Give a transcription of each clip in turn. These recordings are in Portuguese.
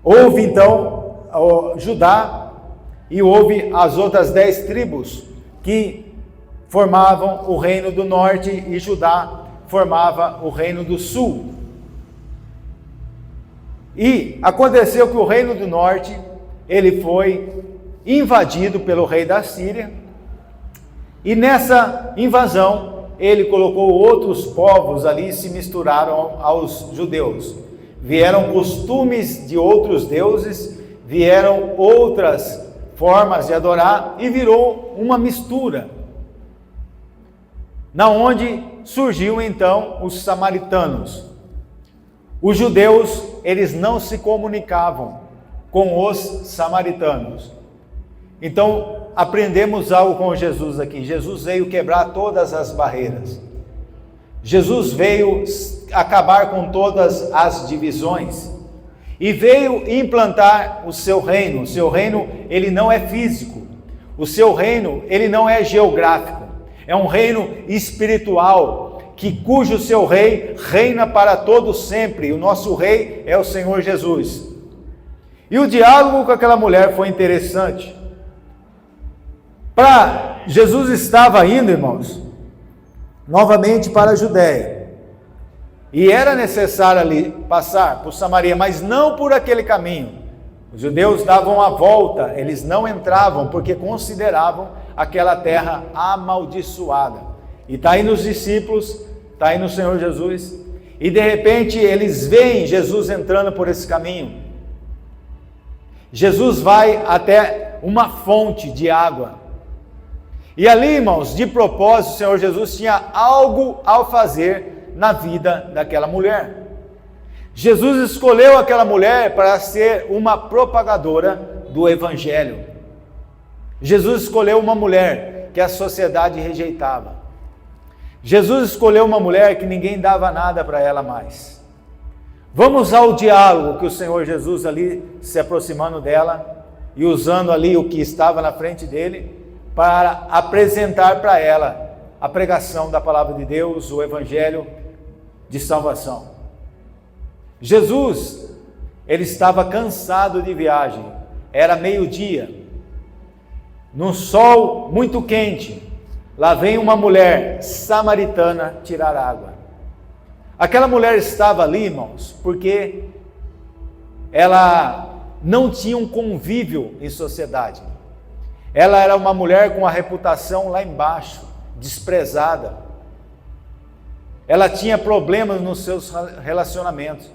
Houve então Judá e houve as outras 10 tribos que formavam o reino do norte e Judá formava o reino do sul. E aconteceu que o reino do norte, ele foi invadido pelo rei da Síria, e nessa invasão ele colocou outros povos ali e se misturaram aos judeus. Vieram costumes de outros deuses, vieram outras formas de adorar e virou uma mistura, na onde surgiu então os samaritanos. Os judeus, eles não se comunicavam com os samaritanos. Então, aprendemos algo com Jesus aqui. Jesus veio quebrar todas as barreiras. Jesus veio acabar com todas as divisões e veio implantar o seu reino. O seu reino, ele não é físico. O seu reino, ele não é geográfico. É um reino espiritual, cujo seu rei reina para todo sempre. E o nosso rei é o Senhor Jesus. E o diálogo com aquela mulher foi interessante. Jesus estava indo, irmãos, novamente para a Judéia. E era necessário ali passar por Samaria, mas não por aquele caminho. Os judeus davam a volta, eles não entravam porque consideravam aquela terra amaldiçoada. E está aí nos discípulos, está aí no Senhor Jesus, e de repente eles veem Jesus entrando por esse caminho. Jesus vai até uma fonte de água, e ali, irmãos, de propósito, o Senhor Jesus tinha algo a fazer na vida daquela mulher. Jesus escolheu aquela mulher para ser uma propagadora do Evangelho. Jesus escolheu uma mulher que a sociedade rejeitava. Jesus escolheu uma mulher que ninguém dava nada para ela mais. Vamos ao diálogo que o Senhor Jesus ali se aproximando dela e usando ali o que estava na frente dele para apresentar para ela a pregação da palavra de Deus, o Evangelho de salvação. Jesus, ele estava cansado de viagem, era meio-dia, num sol muito quente. Lá vem uma mulher samaritana tirar água. Aquela mulher estava ali, irmãos, porque ela não tinha um convívio em sociedade. Ela era uma mulher com a reputação lá embaixo, desprezada. Ela tinha problemas nos seus relacionamentos.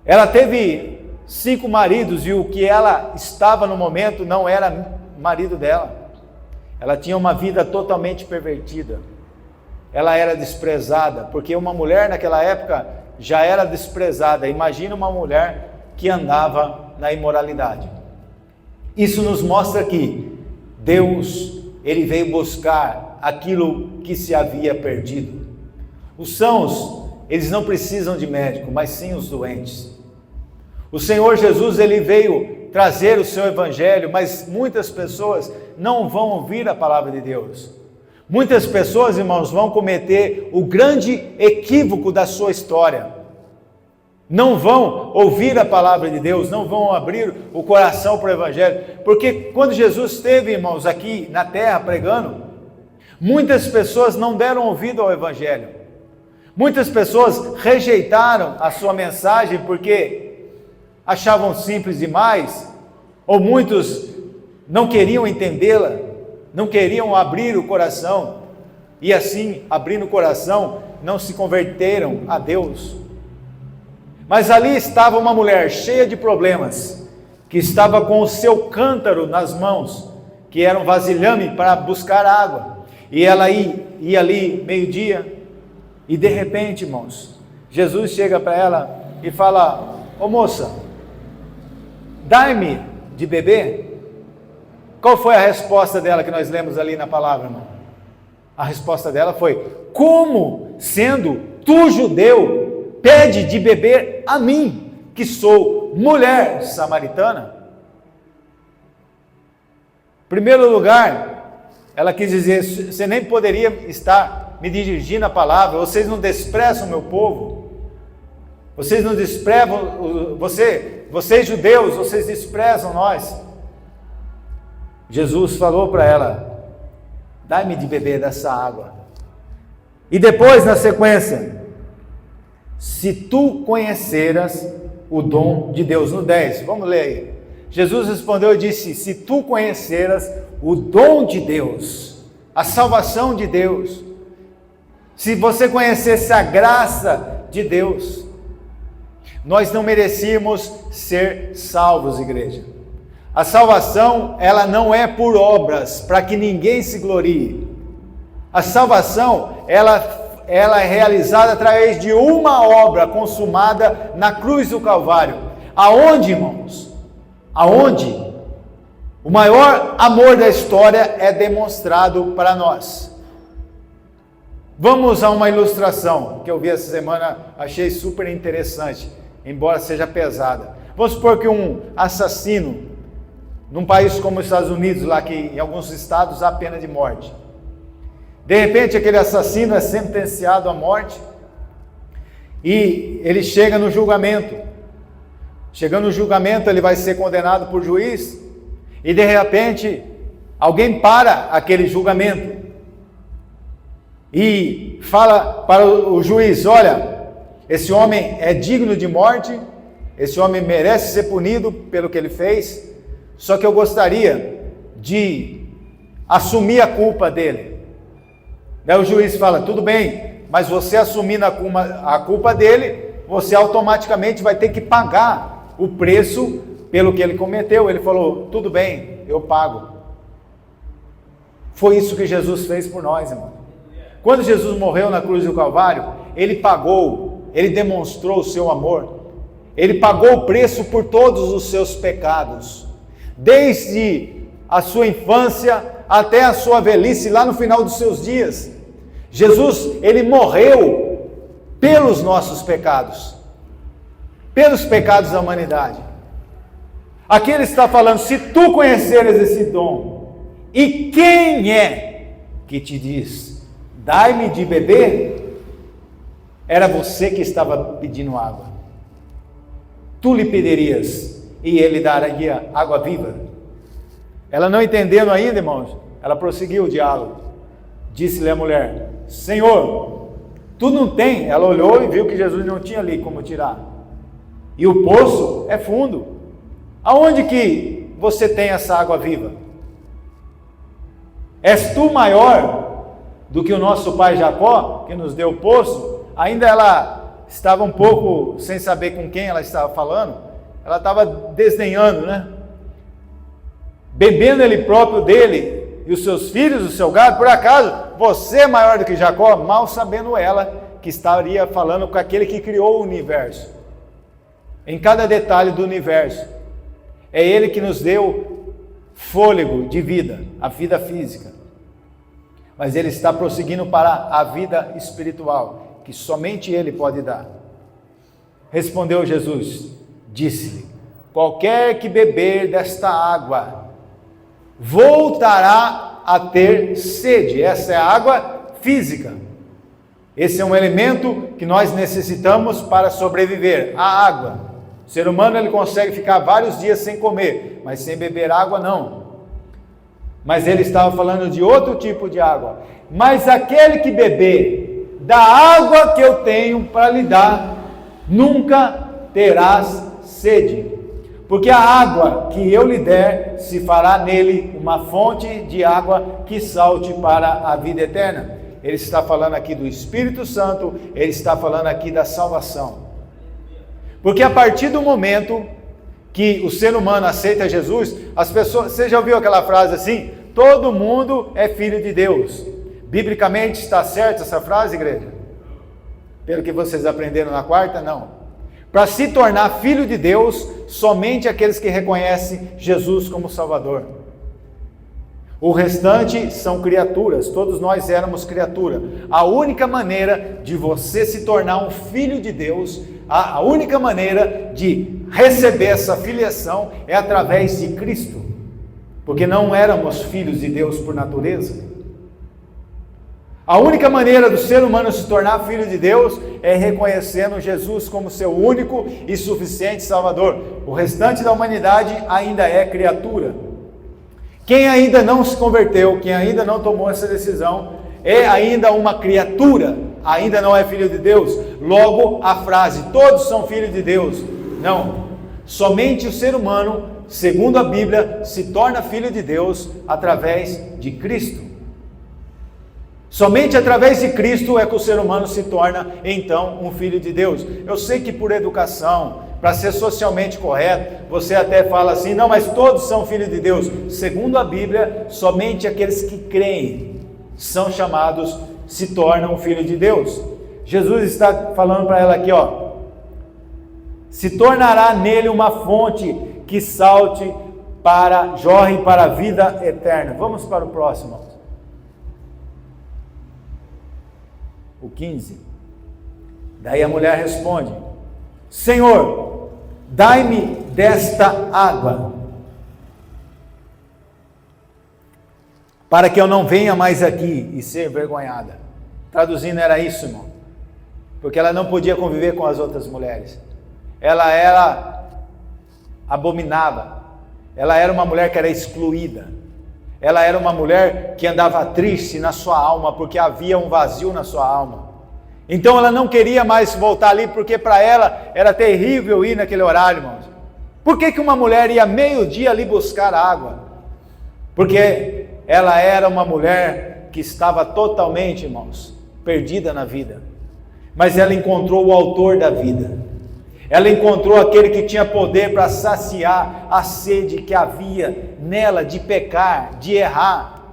Ela teve 5 maridos e o que ela estava no momento não era marido dela. Ela tinha uma vida totalmente pervertida. Ela era desprezada, porque uma mulher naquela época já era desprezada. Imagina uma mulher que andava na imoralidade. Isso nos mostra que Deus, ele veio buscar aquilo que se havia perdido. Os sãos, eles não precisam de médico, mas sim os doentes. O Senhor Jesus, ele veio trazer o seu evangelho, mas muitas pessoas não vão ouvir a palavra de Deus. Muitas pessoas, irmãos, vão cometer o grande equívoco da sua história. Não vão ouvir a palavra de Deus, não vão abrir o coração para o evangelho, porque quando Jesus esteve, irmãos, aqui na terra pregando, muitas pessoas não deram ouvido ao evangelho. Muitas pessoas rejeitaram a sua mensagem porque achavam simples demais, ou muitos não queriam entendê-la, não queriam abrir o coração, e assim, abrindo o coração, não se converteram a Deus. Mas ali estava uma mulher cheia de problemas, que estava com o seu cântaro nas mãos, que era um vasilhame para buscar água, e ela ia ali meio-dia, e de repente, irmãos, Jesus chega para ela e fala: ô moça, dai-me de beber. Qual foi a resposta dela que nós lemos ali na palavra, irmão? A resposta dela foi: como, sendo tu judeu, pede de beber a mim, que sou mulher samaritana? Em primeiro lugar, ela quis dizer: você nem poderia estar me dirigindo a palavra, vocês não desprezam o meu povo. Vocês nos desprezam, vocês judeus, vocês desprezam nós. Jesus falou para ela: dai-me de beber dessa água. E depois, na sequência, se tu conheceras o dom de Deus. No 10, vamos ler aí. Jesus respondeu e disse: se tu conheceras o dom de Deus, a salvação de Deus, se você conhecesse a graça de Deus, nós não merecíamos ser salvos, igreja. A salvação, ela não é por obras, para que ninguém se glorie. A salvação, ela é realizada através de uma obra consumada na cruz do Calvário. Aonde, irmãos? Aonde? O maior amor da história é demonstrado para nós. Vamos a uma ilustração que eu vi essa semana, achei super interessante, embora seja pesada. Vamos supor que um assassino, num país como os Estados Unidos, lá que em alguns estados há pena de morte. De repente aquele assassino é sentenciado à morte e ele chega no julgamento. Chegando no julgamento, ele vai ser condenado por juiz e de repente alguém para aquele julgamento e fala para o juiz: olha, esse homem é digno de morte, esse homem merece ser punido pelo que ele fez, só que eu gostaria de assumir a culpa dele. Daí o juiz fala: tudo bem, mas você assumindo a culpa dele, você automaticamente vai ter que pagar o preço pelo que ele cometeu. Ele falou: tudo bem, eu pago. Foi isso que Jesus fez por nós, irmão. Quando Jesus morreu na cruz do Calvário, ele pagou, ele demonstrou o seu amor, ele pagou o preço por todos os seus pecados, desde a sua infância até a sua velhice, lá no final dos seus dias. Jesus, ele morreu pelos nossos pecados, pelos pecados da humanidade. Aqui ele está falando: se tu conheceres esse dom, e quem é que te diz, dai-me de beber? Era você que estava pedindo água. Tu lhe pedirias e ele daria água viva. Ela não entendendo ainda, irmãos, ela prosseguiu o diálogo. Disse-lhe a mulher: Senhor, tu não tem. Ela olhou e viu que Jesus não tinha ali como tirar. E o poço é fundo. Aonde que você tem essa água viva? És tu maior do que o nosso pai Jacó, que nos deu o poço? Ainda ela estava um pouco sem saber com quem ela estava falando. Ela estava desdenhando, né? Bebendo ele próprio dele e os seus filhos, o seu gado. Por acaso você é maior do que Jacó? Mal sabendo ela que estaria falando com aquele que criou o universo, em cada detalhe do universo. É ele que nos deu fôlego de vida, a vida física, mas ele está prosseguindo para a vida espiritual, que somente ele pode dar. Respondeu Jesus, disse-lhe: qualquer que beber desta água voltará a ter sede. Essa é a água física. Esse é um elemento que nós necessitamos para sobreviver, a água. O ser humano ele consegue ficar vários dias sem comer, mas sem beber água não. Mas ele estava falando de outro tipo de água. Mas aquele que beber da água que eu tenho para lhe dar, nunca terás sede. Porque a água que eu lhe der, se fará nele uma fonte de água que salte para a vida eterna. Ele está falando aqui do Espírito Santo, ele está falando aqui da salvação. Porque a partir do momento que o ser humano aceita Jesus, as pessoas, você já ouviu aquela frase assim? Todo mundo é filho de Deus. Biblicamente está certa essa frase, igreja? Pelo que vocês aprenderam na quarta? Não. Para se tornar filho de Deus, somente aqueles que reconhecem Jesus como Salvador. O restante são criaturas, todos nós éramos criatura. A única maneira de você se tornar um filho de Deus, a única maneira de receber essa filiação é através de Cristo. Porque não éramos filhos de Deus por natureza. A única maneira do ser humano se tornar filho de Deus é reconhecendo Jesus como seu único e suficiente Salvador. O restante da humanidade ainda é criatura. Quem ainda não se converteu, quem ainda não tomou essa decisão, é ainda uma criatura, ainda não é filho de Deus. Logo, a frase, todos são filhos de Deus. Não, somente o ser humano, segundo a Bíblia, se torna filho de Deus através de Cristo. Somente através de Cristo é que o ser humano se torna, então, um filho de Deus. Eu sei que por educação, para ser socialmente correto, você até fala assim, não, mas todos são filhos de Deus. Segundo a Bíblia, somente aqueles que creem são chamados, se tornam filho de Deus. Jesus está falando para ela aqui, ó, se tornará nele uma fonte que jorre para a vida eterna. Vamos para o próximo. O 15. Daí a mulher responde, Senhor, dai-me desta água, para que eu não venha mais aqui e ser envergonhada. Traduzindo era isso, irmão. Porque ela não podia conviver com as outras mulheres. Ela era abominável. Ela era uma mulher que era excluída. Ela era uma mulher que andava triste na sua alma, porque havia um vazio na sua alma. Então ela não queria mais voltar ali, porque para ela era terrível ir naquele horário, irmãos. Por que uma mulher ia meio-dia ali buscar água? Porque ela era uma mulher que estava totalmente, irmãos, perdida na vida. Mas ela encontrou o autor da vida. Ela encontrou aquele que tinha poder para saciar a sede que havia nela de pecar, de errar.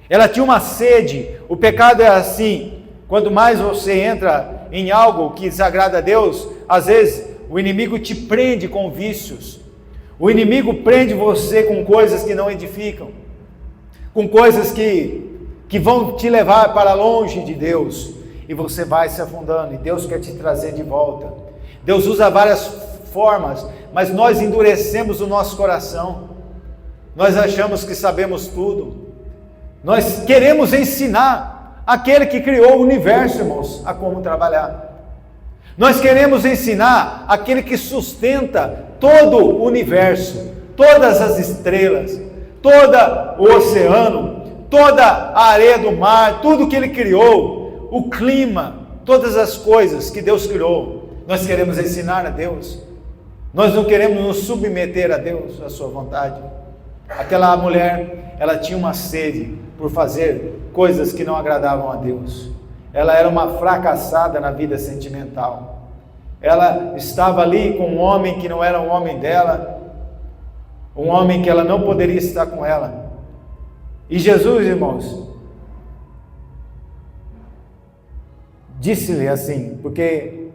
Ela tinha uma sede. O pecado é assim, quanto mais você entra em algo que desagrada a Deus, às vezes o inimigo te prende com vícios. O inimigo prende você com coisas que não edificam, com coisas que vão te levar para longe de Deus, e você vai se afundando, e Deus quer te trazer de volta. Deus usa várias formas, mas nós endurecemos o nosso coração. Nós achamos que sabemos tudo. Nós queremos ensinar aquele que criou o universo, irmãos, a como trabalhar. Nós queremos ensinar aquele que sustenta todo o universo, todas as estrelas, todo o oceano, toda a areia do mar, tudo que Ele criou, o clima, todas as coisas que Deus criou. Nós queremos ensinar a Deus. Nós não queremos nos submeter a Deus, a sua vontade. Aquela mulher, ela tinha uma sede por fazer coisas que não agradavam a Deus. Ela era uma fracassada na vida sentimental. Ela estava ali com um homem que não era um homem dela, um homem que ela não poderia estar com ela. E Jesus, irmãos, disse-lhe assim, porque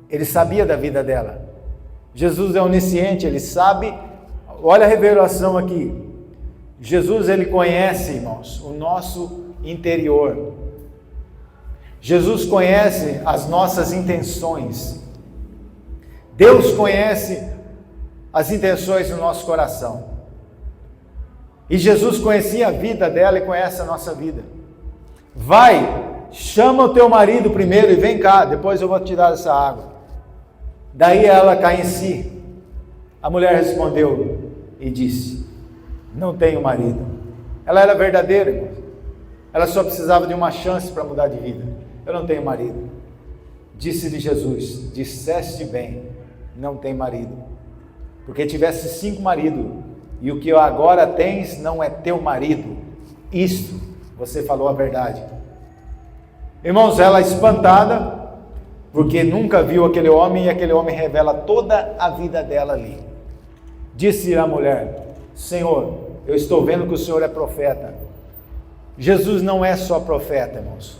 Ele sabia da vida dela. Jesus é onisciente, Ele sabe. Olha a revelação aqui. Jesus, Ele conhece, irmãos, o nosso interior. Jesus conhece as nossas intenções. Deus conhece as intenções do nosso coração. E Jesus conhecia a vida dela e conhece a nossa vida. Vai, chama o teu marido primeiro e vem cá, depois eu vou te dar essa água. Daí ela cai em si. A mulher respondeu e disse, não tenho marido. Ela era verdadeira, irmão. Ela só precisava de uma chance para mudar de vida. Eu não tenho marido. Disse-lhe Jesus, disseste bem, não tem marido. Porque tivesse 5 maridos, e o que agora tens não é teu marido. Isto, você falou a verdade. Irmãos, ela espantada, porque nunca viu aquele homem, e aquele homem revela toda a vida dela ali. Disse a mulher, Senhor, eu estou vendo que o Senhor é profeta. Jesus não é só profeta, irmãos.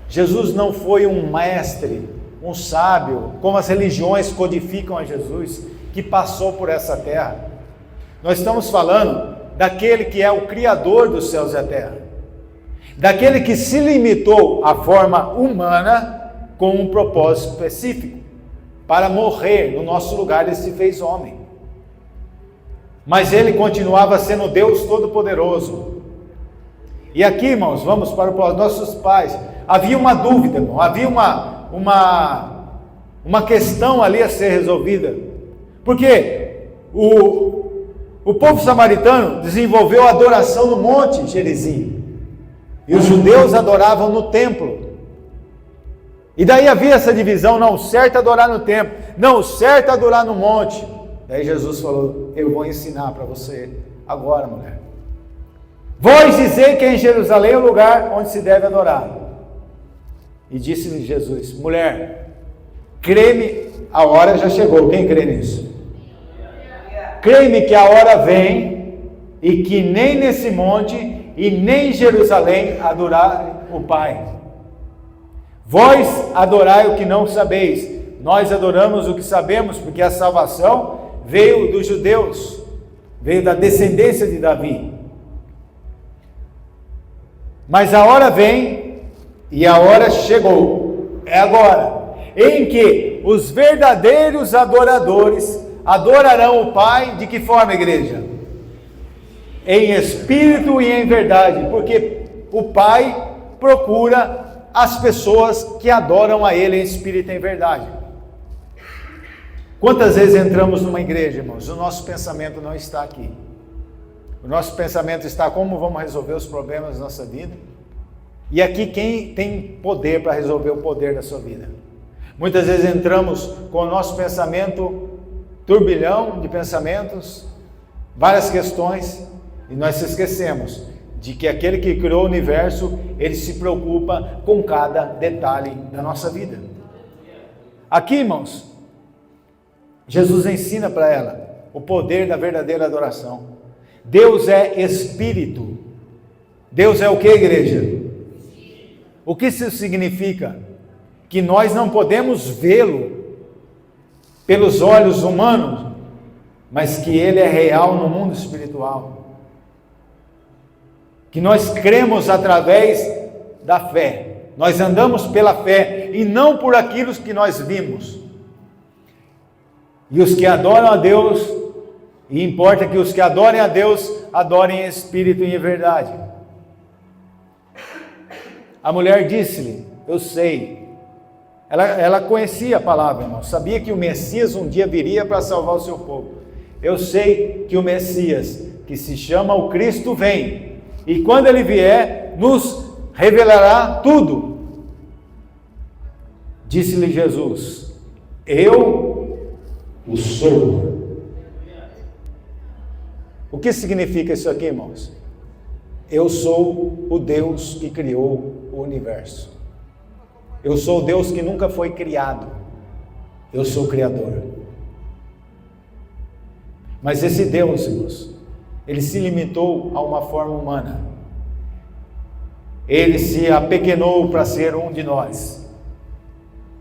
Jesus não foi um mestre, um sábio, como as religiões codificam a Jesus, que passou por essa terra. Nós estamos falando daquele que é o Criador dos céus e a terra. Daquele que se limitou à forma humana, com um propósito específico, para morrer no nosso lugar. Ele se fez homem, mas ele continuava sendo Deus Todo-Poderoso, E aqui, irmãos, vamos para os nossos pais. Havia uma dúvida, irmão, havia uma questão ali a ser resolvida. Porque o povo samaritano desenvolveu a adoração no Monte Gerizim. E os judeus adoravam no templo. E daí havia essa divisão, não, o certo é adorar no templo, não, o certo é adorar no monte. Daí Jesus falou, eu vou ensinar para você agora, mulher. Vós dizer que em Jerusalém é o lugar onde se deve adorar. E disse-lhe Jesus, mulher, crê-me, a hora já chegou, quem crê nisso? Crê-me que a hora vem, e que nem nesse monte, e nem em Jerusalém adorar o Pai. Vós adorai o que não sabeis, nós adoramos o que sabemos, porque a salvação veio dos judeus, veio da descendência de Davi. Mas a hora vem, e a hora chegou, é agora, em que os verdadeiros adoradores adorarão o Pai, de que forma, igreja? Em espírito e em verdade, porque o Pai procura as pessoas que adoram a Ele em espírito e em verdade. Quantas vezes entramos numa igreja, irmãos, o nosso pensamento não está aqui. O nosso pensamento está como vamos resolver os problemas da nossa vida. E aqui quem tem poder para resolver o poder da sua vida? Muitas vezes entramos com o nosso pensamento, turbilhão de pensamentos, várias questões, e nós se esquecemos de que aquele que criou o universo, ele se preocupa com cada detalhe da nossa vida. Aqui, irmãos, Jesus ensina para ela o poder da verdadeira adoração. Deus é Espírito. Deus é o que, igreja? O que isso significa? Que nós não podemos vê-lo pelos olhos humanos, mas que Ele é real no mundo espiritual. Que nós cremos através da fé, nós andamos pela fé e não por aquilo que nós vimos. E os que adoram a Deus, e importa que os que adorem a Deus, adorem em espírito e em verdade. A mulher disse-lhe, eu sei, ela conhecia a palavra, irmão, sabia que o Messias um dia viria para salvar o seu povo. Eu sei que o Messias, que se chama o Cristo, vem. E quando ele vier, nos revelará tudo. Disse-lhe Jesus, eu o sou. O que significa isso aqui, irmãos? Eu sou o Deus que criou o universo. Eu sou o Deus que nunca foi criado. Eu sou o Criador. Mas esse Deus, irmãos, ele se limitou a uma forma humana. Ele se apequenou para ser um de nós.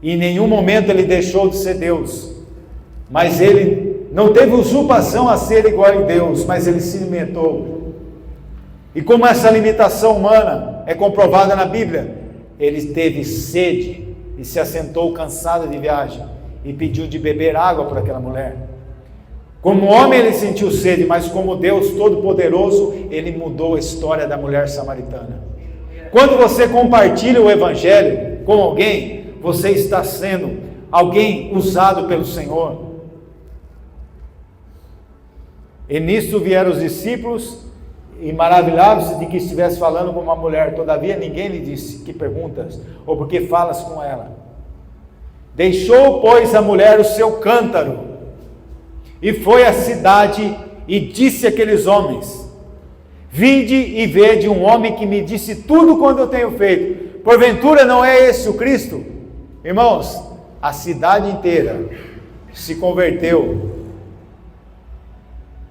E em nenhum momento ele deixou de ser Deus. Mas ele não teve usurpação a ser igual a Deus, mas ele se limitou. E como essa limitação humana é comprovada na Bíblia, ele teve sede e se assentou cansado de viagem e pediu de beber água para aquela mulher. Como homem ele sentiu sede, mas como Deus Todo-Poderoso, ele mudou a história da mulher samaritana. Quando você compartilha o Evangelho com alguém, você está sendo alguém usado pelo Senhor. E nisso vieram os discípulos e maravilhavam-se de que estivesse falando com uma mulher. Todavia ninguém lhe disse, que perguntas, ou por que falas com ela? Deixou, pois, a mulher o seu cântaro, e foi à cidade e disse àqueles homens, vinde e vede um homem que me disse tudo quanto eu tenho feito. Porventura não é esse o Cristo? Irmãos, a cidade inteira se converteu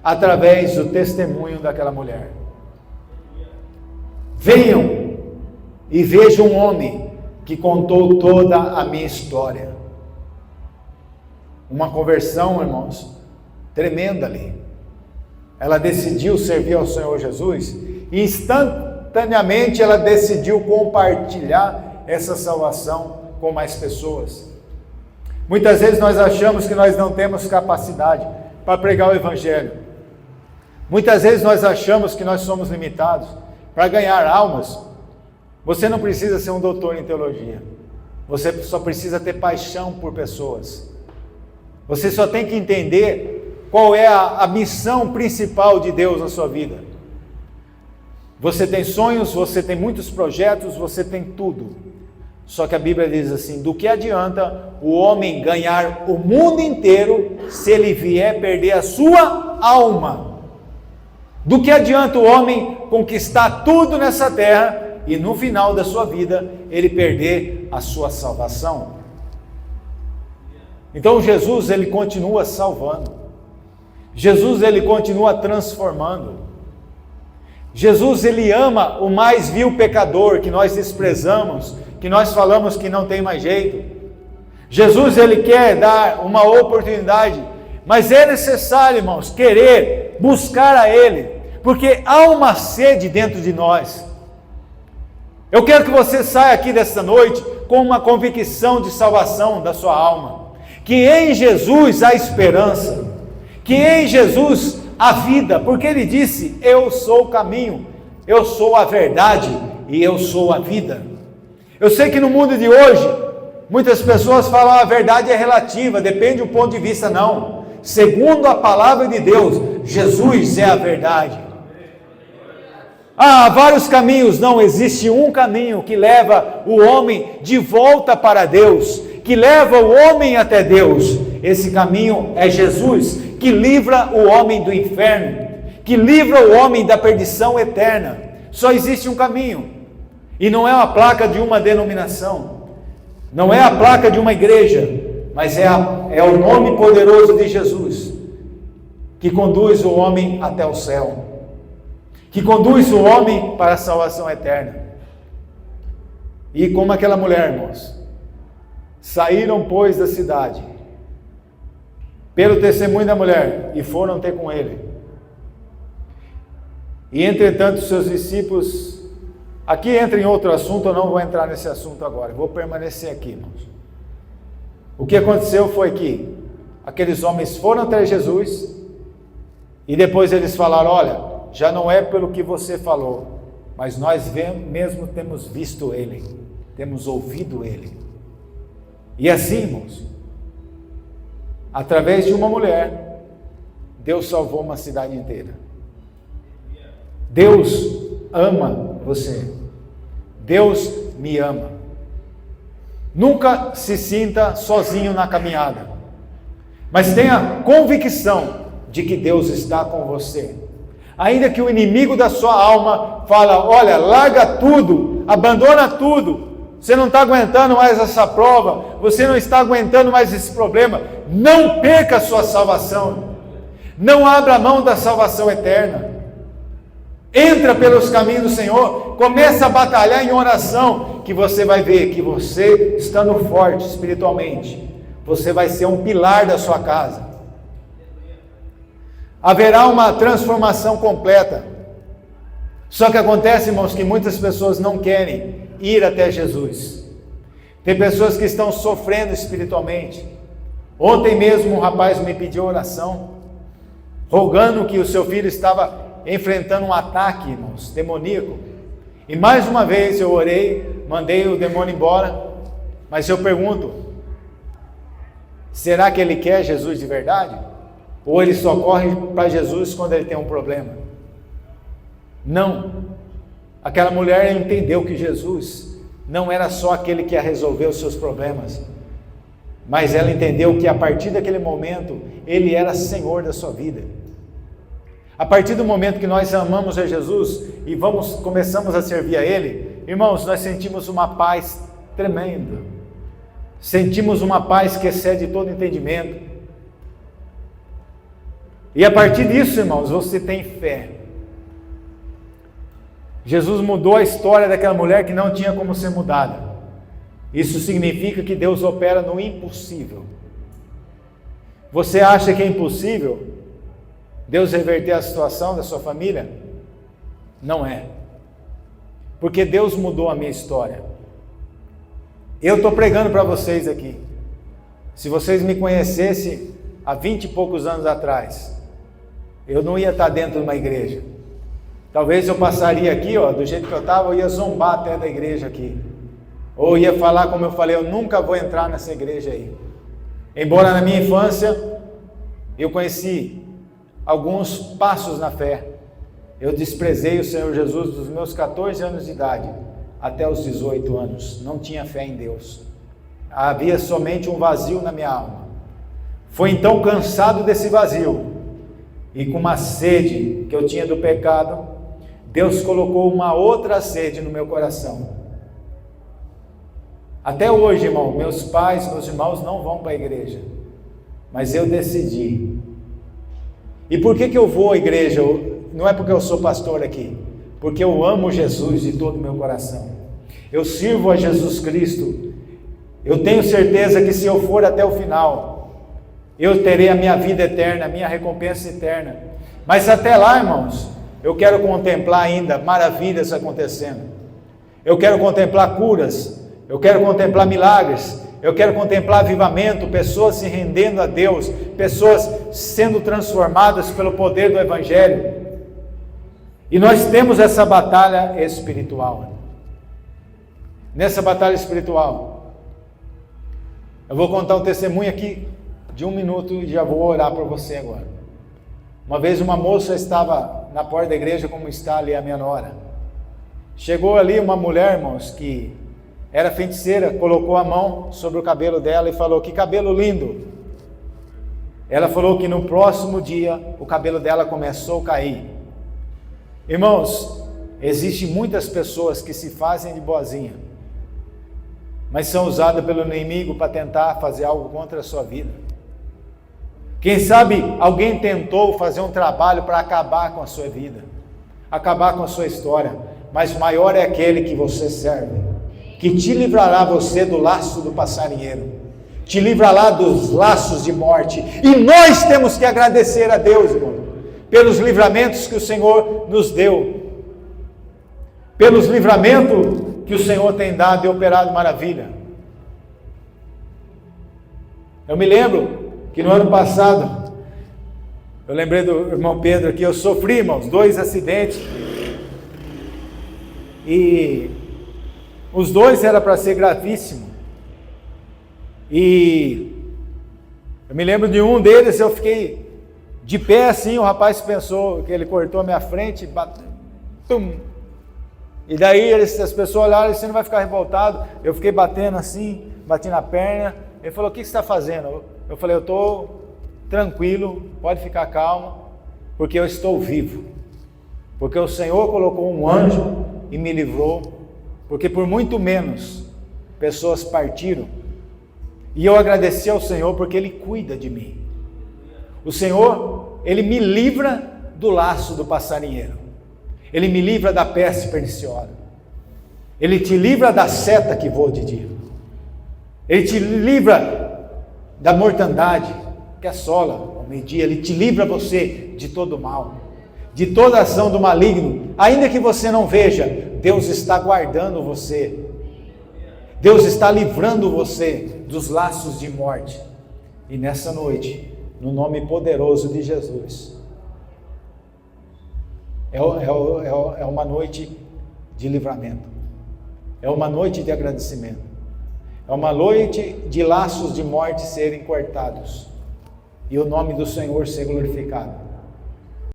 através do testemunho daquela mulher. Venham e vejam um homem que contou toda a minha história. Uma conversão, irmãos, tremenda ali. Ela decidiu servir ao Senhor Jesus e instantaneamente ela decidiu compartilhar essa salvação com mais pessoas. Muitas vezes nós achamos que nós não temos capacidade para pregar o Evangelho. Muitas vezes nós achamos que nós somos limitados. para ganhar almas, você não precisa ser um doutor em teologia. Você só precisa ter paixão por pessoas. Você só tem que entender qual é a missão principal de Deus na sua vida. Você tem sonhos, você tem muitos projetos, você tem tudo. Só que a Bíblia diz assim: do que adianta o homem ganhar o mundo inteiro se ele vier perder a sua alma? Do que adianta o homem conquistar tudo nessa terra e no final da sua vida ele perder a sua salvação? Então Jesus, ele continua salvando. Jesus, ele continua transformando. Jesus, ele ama o mais vil pecador que nós desprezamos, que nós falamos que não tem mais jeito. Jesus, ele quer dar uma oportunidade, mas é necessário, irmãos, querer buscar a Ele, porque há uma sede dentro de nós. Eu quero que você saia aqui desta noite com uma convicção de salvação da sua alma, que em Jesus há esperança, que em Jesus há vida, porque Ele disse: eu sou o caminho, eu sou a verdade e eu sou a vida. Eu sei que no mundo de hoje, muitas pessoas falam a verdade é relativa, depende do ponto de vista. Não, segundo a palavra de Deus, Jesus é a verdade. Há vários caminhos, não existe um caminho que leva o homem de volta para Deus, que leva o homem até Deus. Esse caminho é Jesus, que livra o homem do inferno, que livra o homem da perdição eterna. Só existe um caminho, e não é a placa de uma denominação, não é a placa de uma igreja, mas é o nome poderoso de Jesus, que conduz o homem até o céu, que conduz o homem para a salvação eterna. E como aquela mulher, irmãos, saíram, pois, da cidade, pelo testemunho da mulher, e foram ter com ele. E entretanto seus discípulos, aqui entra em outro assunto, eu não vou entrar nesse assunto agora, vou permanecer aqui, irmãos. O que aconteceu foi que aqueles homens foram até Jesus, e depois eles falaram: olha, já não é pelo que você falou, mas nós mesmo temos visto Ele, temos ouvido Ele. E assim, irmãos, através de uma mulher, Deus salvou uma cidade inteira. Deus ama você. Deus me ama. Nunca se sinta sozinho na caminhada, mas tenha convicção de que Deus está com você. Ainda que o inimigo da sua alma fala: olha, larga tudo, abandona tudo, você não está aguentando mais essa prova, você não está aguentando mais esse problema, não perca a sua salvação, não abra mão da salvação eterna, entra pelos caminhos do Senhor, começa a batalhar em oração, que você vai ver que você, estando forte espiritualmente, você vai ser um pilar da sua casa. Haverá uma transformação completa. Só que acontece, irmãos, que muitas pessoas não querem ir até Jesus. Tem pessoas que estão sofrendo espiritualmente. Ontem mesmo um rapaz me pediu oração, rogando que o seu filho estava enfrentando um ataque, irmãos, demoníaco. E mais uma vez eu orei, mandei o demônio embora, mas eu pergunto: será que ele quer Jesus de verdade? Ou ele só corre para Jesus quando ele tem um problema? Não. Aquela mulher entendeu que Jesus não era só aquele que ia resolver os seus problemas, mas ela entendeu que a partir daquele momento, Ele era Senhor da sua vida. A partir do momento que nós amamos a Jesus e começamos a servir a Ele, irmãos, nós sentimos uma paz tremenda, sentimos uma paz que excede todo entendimento, e a partir disso, irmãos, você tem fé. Jesus mudou a história daquela mulher que não tinha como ser mudada. Isso significa que Deus opera no impossível. Você acha que é impossível Deus reverter a situação da sua família? Não é. Porque Deus mudou a minha história. Eu estou pregando para vocês aqui. Se vocês me conhecessem há 20 e poucos anos atrás, eu não ia estar dentro de uma igreja. Talvez eu passaria aqui, ó, do jeito que eu estava, eu ia zombar até da igreja aqui. Ou ia falar como eu falei, eu nunca vou entrar nessa igreja aí. Embora na minha infância eu conheci alguns passos na fé. Eu desprezei o Senhor Jesus dos meus 14 anos de idade até os 18 anos. Não tinha fé em Deus. Havia somente um vazio na minha alma. Foi então cansado desse vazio e com uma sede que eu tinha do pecado, Deus colocou uma outra sede no meu coração. Até hoje, irmão, meus pais, meus irmãos não vão para a igreja, mas eu decidi. E por que eu vou à igreja? Não é porque eu sou pastor aqui, porque eu amo Jesus de todo o meu coração. Eu sirvo a Jesus Cristo. Eu tenho certeza que se eu for até o final, eu terei a minha vida eterna, a minha recompensa eterna. Mas até lá, irmãos, eu quero contemplar ainda maravilhas acontecendo. Eu quero contemplar curas, eu quero contemplar milagres, eu quero contemplar avivamento, pessoas se rendendo a Deus, pessoas sendo transformadas pelo poder do Evangelho. E nós temos essa batalha espiritual. Nessa batalha espiritual, eu vou contar um testemunho aqui de 1 minuto e já vou orar por você agora. Uma vez uma moça estava na porta da igreja, como está ali a minha nora. Chegou ali uma mulher, irmãos, que era feiticeira, colocou a mão sobre o cabelo dela e falou: que cabelo lindo. Ela falou que no próximo dia o cabelo dela começou a cair. Irmãos, existem muitas pessoas que se fazem de boazinha, mas são usadas pelo inimigo para tentar fazer algo contra a sua vida. Quem sabe alguém tentou fazer um trabalho para acabar com a sua vida, acabar com a sua história, mas maior é aquele que você serve, que te livrará você do laço do passarinheiro, te livrará dos laços de morte. E nós temos que agradecer a Deus, irmão, pelos livramentos que o Senhor nos deu, pelos livramentos que o Senhor tem dado e operado maravilha. Eu me lembro que no ano passado, eu lembrei do irmão Pedro aqui, eu sofri, irmãos, 2 acidentes, e os 2 era para ser gravíssimo, e eu me lembro de um deles, eu fiquei de pé assim, o rapaz pensou que ele cortou a minha frente, bateu, tum. E daí as pessoas olharam, você não vai ficar revoltado? Eu fiquei batendo assim, bati na perna. Ele falou: o que você está fazendo? Eu falei: eu estou tranquilo, pode ficar calmo, porque eu estou vivo, porque o Senhor colocou um anjo e me livrou, porque por muito menos pessoas partiram, e eu agradeci ao Senhor porque Ele cuida de mim. O Senhor, Ele me livra do laço do passarinheiro, Ele me livra da peste perniciosa, Ele te livra da seta que voa de dia, Ele te livra da mortandade que assola ao meio-dia, Ele te livra você de todo mal, de toda ação do maligno. Ainda que você não veja, Deus está guardando você, Deus está livrando você dos laços de morte. E nessa noite, no nome poderoso de Jesus, é uma noite de livramento, é uma noite de agradecimento, é uma noite de laços de morte serem cortados e o nome do Senhor ser glorificado.